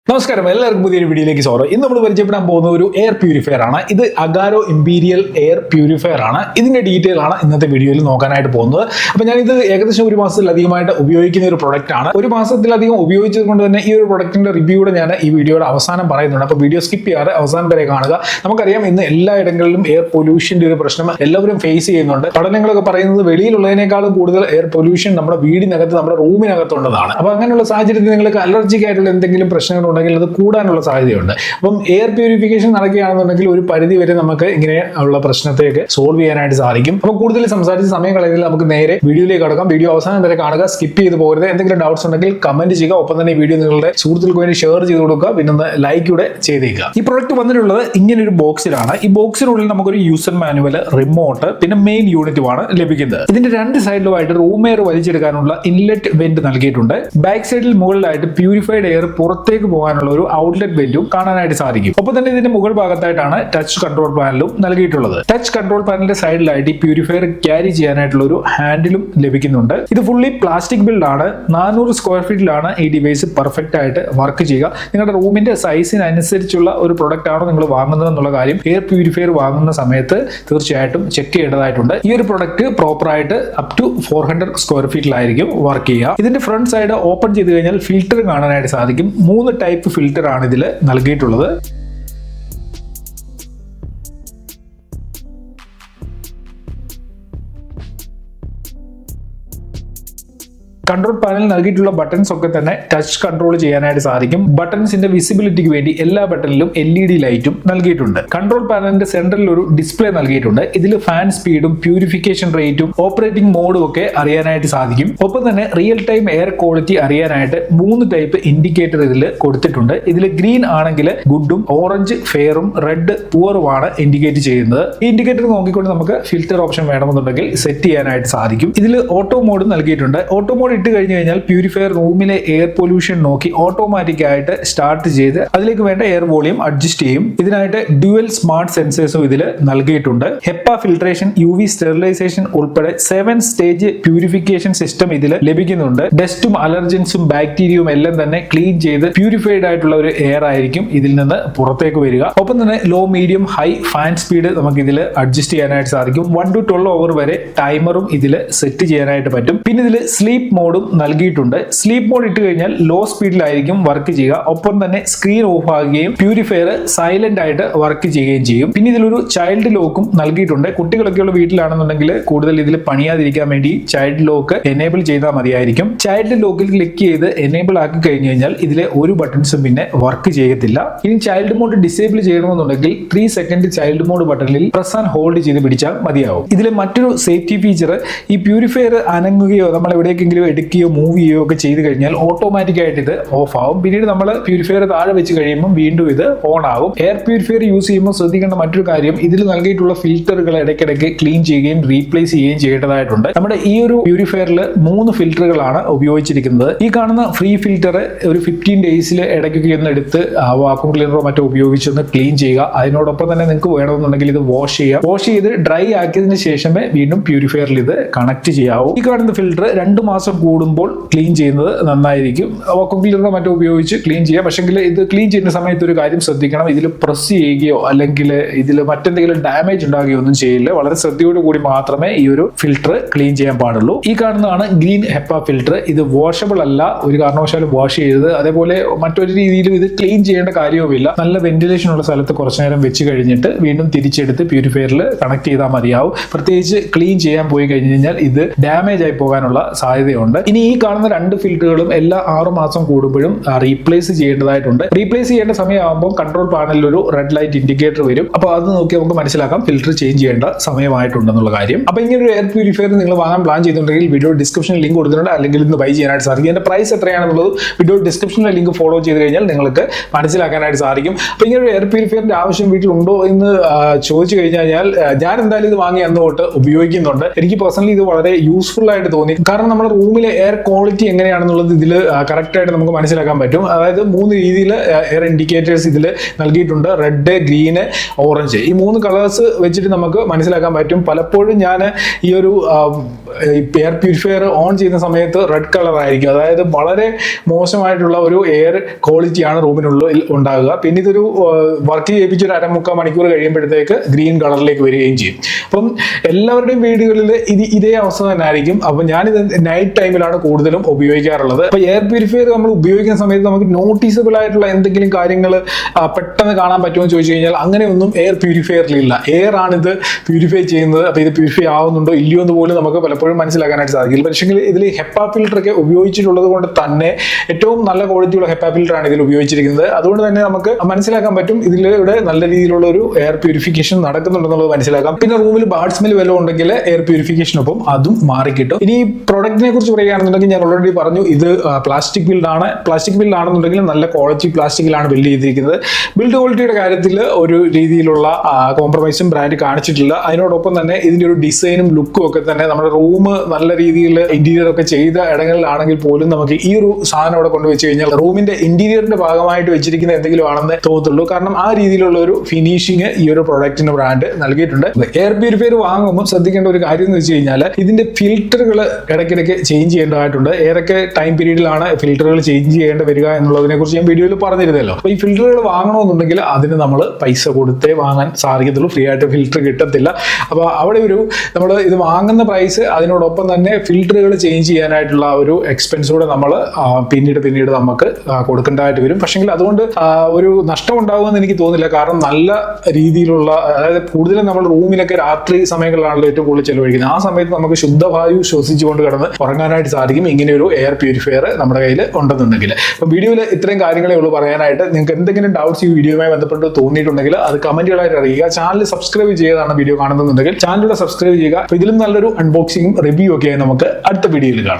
നമസ്കാരം, എല്ലാവർക്കും പുതിയൊരു വീഡിയോയിലേക്ക് സ്വാഗതം. ഇന്ന് നമ്മൾ പരിചയപ്പെടാൻ പോകുന്ന ഒരു എയർ പ്യൂരിഫയർ ആണ്. ഇത് അഗാരോ ഇമ്പീരിയൽ എയർ പ്യൂരിഫയർ ആണ്. ഇതിന്റെ ഡീറ്റെയിൽ ആണ് ഇന്നത്തെ വീഡിയോയിൽ നോക്കാനായിട്ട് പോകുന്നത്. അപ്പോൾ ഞാൻ ഇത് ഏകദേശം ഒരു മാസത്തിലധികമായിട്ട് ഉപയോഗിക്കുന്ന ഒരു പ്രൊഡക്റ്റ് ആണ്. ഒരു മാസത്തിലധികം ഉപയോഗിച്ചത് കൊണ്ട് തന്നെ ഈ ഒരു പ്രൊഡക്റ്റിന്റെ റിവ്യൂടെ ഞാൻ ഈ വീഡിയോയുടെ അവസാനം പറയുന്നുണ്ട്. അപ്പോൾ വീഡിയോ സ്കിപ്പ് ചെയ്യാതെ അവസാനം വരെ കാണുക. നമുക്കറിയാം, ഇന്ന് എല്ലായിടങ്ങളിലും എയർ പൊല്യൂഷന്റെ ഒരു പ്രശ്നം എല്ലാവരും ഫേസ് ചെയ്യുന്നുണ്ട്. പഠനങ്ങളൊക്കെ പറയുന്നത് വെളിയിലുള്ളതിനേക്കാളും കൂടുതൽ എയർ പൊല്യൂഷൻ നമ്മുടെ വീടിനകത്ത്, നമ്മുടെ റൂമിനകത്തുള്ളതാണ്. അപ്പോൾ അങ്ങനെയുള്ള സാഹചര്യത്തിൽ നിങ്ങൾക്ക് അലർജിക് ആയിട്ടുള്ള എന്തെങ്കിലും പ്രശ്നങ്ങൾ അത് കൂടാനുള്ള സാധ്യതയുണ്ട്. അപ്പം എയർ പ്യൂരിഫിക്കേഷൻ നടക്കുകയാണെന്നുണ്ടെങ്കിൽ ഒരു പരിധി വരെ നമുക്ക് ഇങ്ങനെ ഉള്ള പ്രശ്നത്തേക്ക് സോൾവ് ചെയ്യാനായിട്ട് സാധിക്കും. അപ്പോൾ കൂടുതൽ സംസാരിച്ച് സമയം കളയുന്നില്ല, നമുക്ക് നേരെ വീഡിയോയിലേക്ക് കടക്കാം. വീഡിയോ അവസാനം വരെ കാണുക, സ്കിപ്പ് ചെയ്ത് പോകരുത്. എന്തെങ്കിലും ഡൗട്ട്സ് ഉണ്ടെങ്കിൽ കമന്റ് ചെയ്യുക. ഒപ്പം തന്നെ ഈ വീഡിയോ നിങ്ങളുടെ സുഹൃത്തുക്കൾക്ക് വേണ്ടി ഷെയർ ചെയ്ത് കൊടുക്കുക. പിന്നെ ഒന്ന് ലൈക്ക് കൂടെ ചെയ്തേക്കുക. ഈ പ്രൊഡക്റ്റ് വന്നിട്ടുള്ളത് ഇങ്ങനെ ഒരു ബോക്സിലാണ്. ഈ ബോക്സിനുള്ളിൽ നമുക്കൊരു യൂസർ മാനുവൽ, റിമോട്ട്, പിന്നെ മെയിൻ യൂണിറ്റുമാണ് ലഭിക്കുന്നത്. ഇതിന്റെ രണ്ട് സൈഡിലുമായിട്ട് റൂം എയർ വലിച്ചെടുക്കാനുള്ള ഇൻലെറ്റ് വെന്റ് നൽകിയിട്ടുണ്ട്. ബാക്ക് സൈഡിൽ മുകളിലായിട്ട് പ്യൂരിഫൈഡ് എയർ പുറത്തേക്ക് പോകാനുള്ള ഒരു ഔട്ട്ലെറ്റ് വെന്റും കാണാനായിട്ട് സാധിക്കും. ഒപ്പം തന്നെ ഇതിന്റെ മുകൾ ഭാഗത്തായിട്ടാണ് ടച്ച് കൺട്രോൾ പാനലും നൽകിയിട്ടുള്ളത്. ടച്ച് കൺട്രോൾ പാനലിന്റെ സൈഡിലായിട്ട് ഈ പ്യൂരിഫയർ ക്യാരി ചെയ്യാനായിട്ടുള്ള ഒരു ഹാൻഡിലും ലഭിക്കുന്നുണ്ട്. ഇത് ഫുള്ളി പ്ലാസ്റ്റിക് ബിൽഡ് ആണ്. 400 സ്ക്വയർ ഫീറ്റിലാണ് ഈ ഡിവൈസ് പെർഫെക്റ്റ് ആയിട്ട് വർക്ക് ചെയ്യുക. നിങ്ങളുടെ റൂമിന്റെ സൈസിനനുസരിച്ചുള്ള ഒരു പ്രൊഡക്റ്റ് ആണോ നിങ്ങൾ വാങ്ങുന്നത് എന്നുള്ള കാര്യം എയർ പ്യൂരിഫയർ വാങ്ങുന്ന സമയത്ത് തീർച്ചയായിട്ടും ചെക്ക് ചെയ്യേണ്ടതായിട്ടുണ്ട്. ഈ ഒരു പ്രൊഡക്റ്റ് പ്രോപ്പർ ആയിട്ട് അപ് ടു 400 സ്ക്വയർ ഫീറ്റിലായിരിക്കും വർക്ക് ചെയ്യുക. ഇതിന്റെ ഫ്രണ്ട് സൈഡ് ഓപ്പൺ ചെയ്ത് കഴിഞ്ഞാൽ ഫിൽറ്റർ കാണാനായിട്ട് സാധിക്കും. 3 ടൈപ്പ് ഫിൽറ്റർ ആണ് ഇതിൽ നൽകിയിട്ടുള്ളത്. കൺട്രോൾ പാനൽ നൽകിയിട്ടുള്ള ബട്ടൺസ് ഒക്കെ തന്നെ ടച്ച് കൺട്രോൾ ചെയ്യാനായിട്ട് സാധിക്കും. ബട്ടൺസിന്റെ വിസിബിലിറ്റിക്ക് വേണ്ടി എല്ലാ ബട്ടണിലും LED ലൈറ്റും നൽകിയിട്ടുണ്ട്. കൺട്രോൾ പാനലിന്റെ സെന്ററിൽ ഒരു ഡിസ്പ്ലേ നൽകിയിട്ടുണ്ട്. ഇതിൽ ഫാൻ സ്പീഡും പ്യൂരിഫിക്കേഷൻ റേറ്റും ഓപ്പറേറ്റിംഗ് മോഡും ഒക്കെ അറിയാനായിട്ട് സാധിക്കും. ഒപ്പം തന്നെ റിയൽ ടൈം എയർ ക്വാളിറ്റി അറിയാനായിട്ട് 3 ടൈപ്പ് ഇൻഡിക്കേറ്റർ ഇതിൽ കൊടുത്തിട്ടുണ്ട്. ഇതിൽ ഗ്രീൻ ആണെങ്കിൽ ഗുഡും, ഓറഞ്ച് ഫെയറും, റെഡ് പുവറുമാണ് ഇൻഡിക്കേറ്റ് ചെയ്യുന്നത്. ഈ ഇൻഡിക്കേറ്റർ നോക്കിക്കൊണ്ട് നമുക്ക് ഫിൽറ്റർ ഓപ്ഷൻ വേണമെന്നുണ്ടെങ്കിൽ സെറ്റ് ചെയ്യാനായിട്ട് സാധിക്കും. ഇതിൽ ഓട്ടോ മോഡ് നൽകിയിട്ടുണ്ട്. ഓട്ടോ മോഡ് ഇട്ട് കഴിഞ്ഞു കഴിഞ്ഞാൽ പ്യൂരിഫയർ റൂമിലെ എയർ പൊല്യൂഷൻ നോക്കി ഓട്ടോമാറ്റിക് ആയിട്ട് സ്റ്റാർട്ട് ചെയ്ത് അതിലേക്ക് വേണ്ട എയർ വോളിയം അഡ്ജസ്റ്റ് ചെയ്യും. ഇതിനായിട്ട് ഡ്യുവൽ സ്മാർട്ട് സെൻസേഴ്സും ഇതിൽ നൽകിയിട്ടുണ്ട്. HEPA ഫിൽട്രേഷൻ, UV സ്റ്റെറിലൈസേഷൻ ഉൾപ്പെടെ 7 സ്റ്റേജ് പ്യൂരിഫിക്കേഷൻ സിസ്റ്റം ഇതിൽ ലഭിക്കുന്നുണ്ട്. ഡസ്റ്റും അലർജൻസും ബാക്ടീരിയയും എല്ലാം തന്നെ ക്ലീൻ ചെയ്ത് പ്യൂരിഫൈഡ് ആയിട്ടുള്ള ഒരു എയർ ആയിരിക്കും ഇതിൽ നിന്ന് പുറത്തേക്ക് വരിക. ഒപ്പം തന്നെ low, medium, high fan speed നമുക്ക് ഇതിൽ അഡ്ജസ്റ്റ് ചെയ്യാനായിട്ട് സാധിക്കും. 1 to 12 അവർ വരെ ടൈമറും ഇതിൽ സെറ്റ് ചെയ്യാനായിട്ട് പറ്റും. പിന്നെ ഇതിൽ സ്ലീപ്പ് മോഡും നൽകിയിട്ടുണ്ട്. സ്ലീപ്പ് മോഡ് ഇട്ട് കഴിഞ്ഞാൽ ലോ സ്പീഡിലായിരിക്കും വർക്ക് ചെയ്യുക. ഒപ്പം തന്നെ സ്ക്രീൻ ഓഫ് ആകുകയും പ്യൂരിഫയർ സൈലന്റ് ആയിട്ട് വർക്ക് ചെയ്യുകയും ചെയ്യും. പിന്നെ ഇതിലൊരു ചൈൽഡ് ലോക്കും നൽകിയിട്ടുണ്ട്. കുട്ടികളൊക്കെയുള്ള വീട്ടിലാണെന്നുണ്ടെങ്കിൽ കൂടുതൽ ഇതിൽ പണിയാതിരിക്കാൻ വേണ്ടി ചൈൽഡ് ലോക്ക് എനേബിൾ ചെയ്താൽ മതിയായിരിക്കും. ചൈൽഡ് ലോക്കിൽ ക്ലിക്ക് ചെയ്ത് എനേബിൾ ആക്കി കഴിഞ്ഞു കഴിഞ്ഞാൽ ഇതിലെ ഒരു ബട്ടൺസും പിന്നെ വർക്ക് ചെയ്യത്തില്ല. ഇനി ചൈൽഡ് മോഡ് ഡിസേബിൾ ചെയ്യണമെന്നുണ്ടെങ്കിൽ 3 സെക്കൻഡ് ചൈൽഡ് മോഡ് ബട്ടണിൽ പ്രസ് ആൻഡ് ഹോൾഡ് ചെയ്ത് പിടിച്ചാൽ മതിയാവും. ഇതിലെ മറ്റൊരു സേഫ്റ്റി ഫീച്ചർ, ഈ പ്യൂരിഫയർ അനങ്ങുകയോ നമ്മൾ എവിടേക്കെങ്കിലും എടുക്കുകയോ മൂവ് ചെയ്യുകയോ ഒക്കെ ചെയ്ത് കഴിഞ്ഞാൽ ഓട്ടോമാറ്റിക് ആയിട്ട് ഇത് ഓഫ് ആവും. പിന്നീട് നമ്മൾ പ്യൂരിഫയർ താഴെ വെച്ച് കഴിയുമ്പോൾ വീണ്ടും ഇത് ഓൺ ആകും. എയർ പ്യൂരിഫയർ യൂസ് ചെയ്യുമ്പോൾ ശ്രദ്ധിക്കേണ്ട മറ്റൊരു കാര്യം, ഇതിൽ നൽകിയിട്ടുള്ള ഫിൽറ്ററുകൾ ഇടയ്ക്കിടയ്ക്ക് ക്ലീൻ ചെയ്യുകയും റീപ്ലേസ് ചെയ്യുകയും ചെയ്യേണ്ടതായിട്ടുണ്ട്. നമ്മുടെ ഈ ഒരു പ്യൂരിഫയറിൽ 3 ഫിൽറ്ററുകളാണ് ഉപയോഗിച്ചിരിക്കുന്നത്. ഈ കാണുന്ന ഫ്രീ ഫിൽറ്റർ ഒരു 15 ഡേയ്സിൽ ഇടയ്ക്കൊക്കെ ഒന്ന് എടുത്ത് വാക്യൂം ക്ലീനറോ മറ്റോ ഉപയോഗിച്ചൊന്ന് ക്ലീൻ ചെയ്യുക. അതിനോടൊപ്പം തന്നെ നിങ്ങൾക്ക് വേണമെന്നുണ്ടെങ്കിൽ ഇത് വാഷ് ചെയ്യുക. വാഷ് ചെയ്ത് ഡ്രൈ ആക്കിയതിന് ശേഷമേ വീണ്ടും പ്യൂരിഫയറിൽ ഇത് കണക്ട് ചെയ്യാവൂ. ഈ കാണുന്ന ഫിൽറ്റർ 2 മാസം കൂടുമ്പോൾ ക്ലീൻ ചെയ്യുന്നത് നന്നായിരിക്കും. വാക്യൂം ക്ലീനറോ മറ്റോ ഉപയോഗിച്ച് ക്ലീൻ ചെയ്യാം. പക്ഷെങ്കിൽ ഇത് ക്ലീൻ ചെയ്യുന്ന സമയത്ത് ഒരു കാര്യം ശ്രദ്ധിക്കണം, ഇതിൽ പ്രസ് ചെയ്യുകയോ അല്ലെങ്കിൽ ഇതിൽ മറ്റെന്തെങ്കിലും ഡാമേജ് ഉണ്ടാകുകയോ ഒന്നും ചെയ്യില്ല. വളരെ ശ്രദ്ധയോട് കൂടി മാത്രമേ ഈ ഒരു ഫിൽറ്റർ ക്ലീൻ ചെയ്യാൻ പാടുള്ളൂ. ഈ കാണുന്നതാണ് ഗ്രീൻ HEPA ഫിൽറ്റർ. ഇത് വാഷബിൾ അല്ല, ഒരു കാരണവശാലും വാഷ് ചെയ്തത്. അതേപോലെ മറ്റൊരു രീതിയിലും ഇത് ക്ലീൻ ചെയ്യേണ്ട കാര്യവുമില്ല. നല്ല വെന്റിലേഷൻ ഉള്ള സ്ഥലത്ത് കുറച്ചു നേരം വെച്ച് കഴിഞ്ഞിട്ട് വീണ്ടും തിരിച്ചെടുത്ത് പ്യൂരിഫയറിൽ കണക്ട് ചെയ്താൽ മതിയാവും. പ്രത്യേകിച്ച് ക്ലീൻ ചെയ്യാൻ പോയി കഴിഞ്ഞു കഴിഞ്ഞാൽ ഇത് ഡാമേജ് ആയി പോകാനുള്ള സാധ്യതയുണ്ട്. ഇനി ഈ കാണുന്ന 2 ഫിൽറ്ററുകളും എല്ലാ 6 മാസം കൂടുമ്പോഴും റീപ്ലേസ് ചെയ്യേണ്ടതായിട്ടുണ്ട്. റീപ്ലേസ് ചെയ്യേണ്ട സമയമാകുമ്പോൾ കൺട്രോൾ പാനലിൽ ഒരു റെഡ് ലൈറ്റ് ഇൻഡിക്കേറ്റർ വരും. അപ്പോൾ അത് നോക്കി നമുക്ക് മനസ്സിലാക്കാം ഫിൽറ്റർ ചേഞ്ച് ചെയ്യേണ്ട സമയമായിട്ടുണ്ടെന്നുള്ള കാര്യം. അപ്പോൾ ഇങ്ങനെ ഒരു എയർ പ്യൂരിഫയർ നിങ്ങൾ വാങ്ങാൻ പ്ലാൻ ചെയ്തിട്ടുണ്ടെങ്കിൽ വീഡിയോ ഡിസ്ക്രിപ്ഷനിൽ ലിങ്ക് കൊടുത്തിട്ടുണ്ട്, അല്ലെങ്കിൽ ഇന്ന് ബൈ ചെയ്യാനായിട്ട് സാധിക്കും. അതിന്റെ പ്രൈസ് എത്രയാണെന്നുള്ളത് വീഡിയോ ഡിസ്ക്രിപ്ഷനിലെ ലിങ്ക് ഫോളോ ചെയ്ത് കഴിഞ്ഞാൽ നിങ്ങൾക്ക് മനസ്സിലാക്കാനായിട്ട് സാധിക്കും. അപ്പോൾ ഇങ്ങനെ ഒരു എയർ പ്യൂരിഫയറിന്റെ ആവശ്യം വീട്ടിലുണ്ടോ എന്ന് ചോദിച്ചു കഴിഞ്ഞാൽ ഞാൻ എന്തായാലും ഇത് വാങ്ങി അന്ന് തൊട്ട് ഉപയോഗിക്കുന്നുണ്ട്. എനിക്ക് പേഴ്സണലി ഇത് വളരെ യൂസ്ഫുൾ ആയിട്ട് തോന്നി. കാരണം നമ്മുടെ റൂമിൽ റൂമിലെ എയർ ക്വാളിറ്റി എങ്ങനെയാണെന്നുള്ളത് ഇതിൽ കറക്റ്റായിട്ട് നമുക്ക് മനസ്സിലാക്കാൻ പറ്റും. അതായത് 3 രീതിയിൽ എയർ ഇൻഡിക്കേറ്റേഴ്സ് ഇതിൽ നൽകിയിട്ടുണ്ട്. Red, green, orange. ഈ 3 കളേഴ്സ് വെച്ചിട്ട് നമുക്ക് മനസ്സിലാക്കാൻ പറ്റും. പലപ്പോഴും ഞാൻ ഈ ഒരു എയർ പ്യൂരിഫയർ ഓൺ ചെയ്യുന്ന സമയത്ത് റെഡ് കളർ ആയിരിക്കും. അതായത് വളരെ മോശമായിട്ടുള്ള ഒരു എയർ ക്വാളിറ്റിയാണ് റൂമിനുള്ളിൽ ഉണ്ടാകുക. പിന്നെ ഇതൊരു വർക്ക് ചെയ്യിപ്പിച്ച് ഒരു 1/2-3 മണിക്കൂർ കഴിയുമ്പോഴത്തേക്ക് ഗ്രീൻ കളറിലേക്ക് വരികയും ചെയ്യും. അപ്പം എല്ലാവരുടെയും വീടുകളിൽ ഇതേ അവസ്ഥ തന്നെ ആയിരിക്കും. അപ്പം ഞാനിത് നൈറ്റ് ടൈമിലാണ് കൂടുതലും ഉപയോഗിക്കാറുള്ളത്. അപ്പൊ എയർ പ്യൂരിഫയർ നമ്മൾ ഉപയോഗിക്കുന്ന സമയത്ത് നമുക്ക് നോട്ടീസബിൾ ആയിട്ടുള്ള എന്തെങ്കിലും കാര്യങ്ങൾ പെട്ടെന്ന് കാണാൻ പറ്റുമോ എന്ന് ചോദിച്ചു കഴിഞ്ഞാൽ അങ്ങനെയൊന്നും എയർ പ്യൂരിഫയറിലില്ല. എയർ ആണിത് പ്യൂരിഫൈ ചെയ്യുന്നത്. അപ്പൊ ഇത് പ്യൂരിഫൈ ആവുന്നുണ്ടോ ഇല്ലയോ എന്ന് പോലും നമുക്ക് പലപ്പോഴും മനസ്സിലാക്കാനായിട്ട് സാധിക്കില്ല. പക്ഷേ ഇതിൽ HEPA ഫിൽട്ടർ ഒക്കെ ഉപയോഗിച്ചിട്ടുള്ളത് കൊണ്ട് തന്നെ ഏറ്റവും നല്ല ക്വാളിറ്റിയുള്ള HEPA ഫിൽട്ടർ ആണ് ഇതിൽ ഉപയോഗിച്ചിരിക്കുന്നത്. അതുകൊണ്ട് തന്നെ നമുക്ക് മനസ്സിലാക്കാൻ പറ്റും ഇതിലൂടെ നല്ല രീതിയിലുള്ള ഒരു എയർ പ്യൂരിഫിക്കേഷൻ നടക്കുന്നുണ്ടെന്നുള്ളത് മനസ്സിലാക്കാം. പിന്നെ റൂമിൽ ബാഡ് സ്മെൽ വല്ലതും ഉണ്ടെങ്കിൽ എയർ പ്യൂരിഫിക്കേഷനൊപ്പം അതും മാറിക്കിട്ടും. ഇനി ഈ പ്രൊഡക്റ്റിനെ കുറിച്ച് പറയുകയാണെന്നുണ്ടെങ്കിൽ ഞാൻ ഓൾറെഡി പറഞ്ഞു, ഇത് പ്ലാസ്റ്റിക് ബിൽഡ് ആണ്. പ്ലാസ്റ്റിക് ബിൽഡ് ആണെന്നുണ്ടെങ്കിൽ നല്ല ക്വാളിറ്റി പ്ലാസ്റ്റിക്കിലാണ് ബിൽഡ് ചെയ്തിരിക്കുന്നത്. ബിൽഡ് ക്വാളിറ്റിയുടെ കാര്യത്തിൽ ഒരു രീതിയിലുള്ള കോംപ്രമൈസും ബ്രാൻഡ് കാണിച്ചിട്ടില്ല. അതിനോടൊപ്പം തന്നെ ഇതിന്റെ ഒരു ഡിസൈനും ലുക്കും ഒക്കെ തന്നെ നമ്മുടെ റൂം നല്ല രീതിയിൽ ഇന്റീരിയർ ഒക്കെ ചെയ്ത ഇടങ്ങളിലാണെങ്കിൽ പോലും നമുക്ക് ഈ ഒരു സാധനം അവിടെ കൊണ്ടുവച്ച് കഴിഞ്ഞാൽ റൂമിന്റെ ഇന്റീരിയറിന്റെ ഭാഗമായിട്ട് വെച്ചിരിക്കുന്ന എന്തെങ്കിലും ആണെന്ന് തോന്നത്തുള്ളൂ. കാരണം ആ രീതിയിലുള്ള ഒരു ഫിനിഷിങ് ഈ ഒരു പ്രൊഡക്റ്റിന് ബ്രാൻഡ് നൽകിയിട്ടുണ്ട്. എയർ പ്യൂരിഫയർ വാങ്ങുമ്പോൾ ശ്രദ്ധിക്കേണ്ട ഒരു കാര്യം എന്ന് വെച്ച് കഴിഞ്ഞാൽ ഇതിന്റെ ഫിൽറ്ററുകൾ ഇടയ്ക്കിടയ്ക്ക് ചേഞ്ച് ചെയ്യേണ്ടതായിട്ടുണ്ട്. ഏതൊക്കെ ടൈം പീരീഡിലാണ് ഫിൽറ്ററുകൾ ചേഞ്ച് ചെയ്യേണ്ടി വരിക എന്നുള്ളതിനെ കുറിച്ച് ഞാൻ വീഡിയോയിൽ പറഞ്ഞിരുന്നല്ലോ. അപ്പോൾ ഈ ഫിൽറ്ററുകൾ വാങ്ങണമെന്നുണ്ടെങ്കിൽ അതിന് നമ്മൾ പൈസ കൊടുത്തേ വാങ്ങാൻ സാധിക്കത്തുള്ളൂ. ഫ്രീ ആയിട്ട് ഫിൽറ്റർ കിട്ടത്തില്ല. അപ്പോൾ അവിടെ ഒരു നമ്മൾ ഇത് വാങ്ങുന്ന പ്രൈസ്, അതിനോടൊപ്പം തന്നെ ഫിൽറ്ററുകൾ ചേഞ്ച് ചെയ്യാനായിട്ടുള്ള ഒരു എക്സ്പെൻസ് കൂടെ നമ്മൾ പിന്നീട് നമുക്ക് കൊടുക്കേണ്ടതായിട്ട് വരും. പക്ഷെങ്കിൽ അതുകൊണ്ട് ഒരു നഷ്ടം ഉണ്ടാകുമെന്ന് എനിക്ക് തോന്നുന്നില്ല. കാരണം നല്ല രീതിയിലുള്ള, അതായത് കൂടുതലും നമ്മൾ റൂമിലൊക്കെ രാത്രി സമയങ്ങളിലാണല്ലോ ഏറ്റവും കൂടുതൽ ചെലവഴിക്കുന്നത്. ആ സമയത്ത് നമുക്ക് ശുദ്ധവായു ശ്വസിച്ചുകൊണ്ട് കിടന്ന് ഉറങ്ങാനായിട്ട് സാധിക്കും ഇങ്ങനെ ഒരു എയർ പ്യൂരിഫയർ നമ്മുടെ കയ്യിൽ ഉണ്ടെന്നുണ്ടെങ്കിൽ. അപ്പോൾ വീഡിയോയിൽ ഇത്രയും കാര്യങ്ങളേ ഉള്ളൂ പറയാനായിട്ട്. നിങ്ങൾക്ക് എന്തെങ്കിലും ഡൗട്ട്സ് ഈ വീഡിയോയുമായി ബന്ധപ്പെട്ട് തോന്നിയിട്ടുണ്ടെങ്കിൽ അത് കമന്റുകളായിട്ട് അറിയിക്കുക. ചാനൽ സബ്സ്ക്രൈബ് ചെയ്താണ് വീഡിയോ കാണുന്നുണ്ടെങ്കിൽ ചാനൽ സബ്സ്ക്രൈബ് ചെയ്യുക. അപ്പോൾ ഇതിലും നല്ലൊരു അൺബോക്സിംഗും റിവ്യൂ ഒക്കെ നമുക്ക് അടുത്ത വീഡിയോയിൽ കാണാം.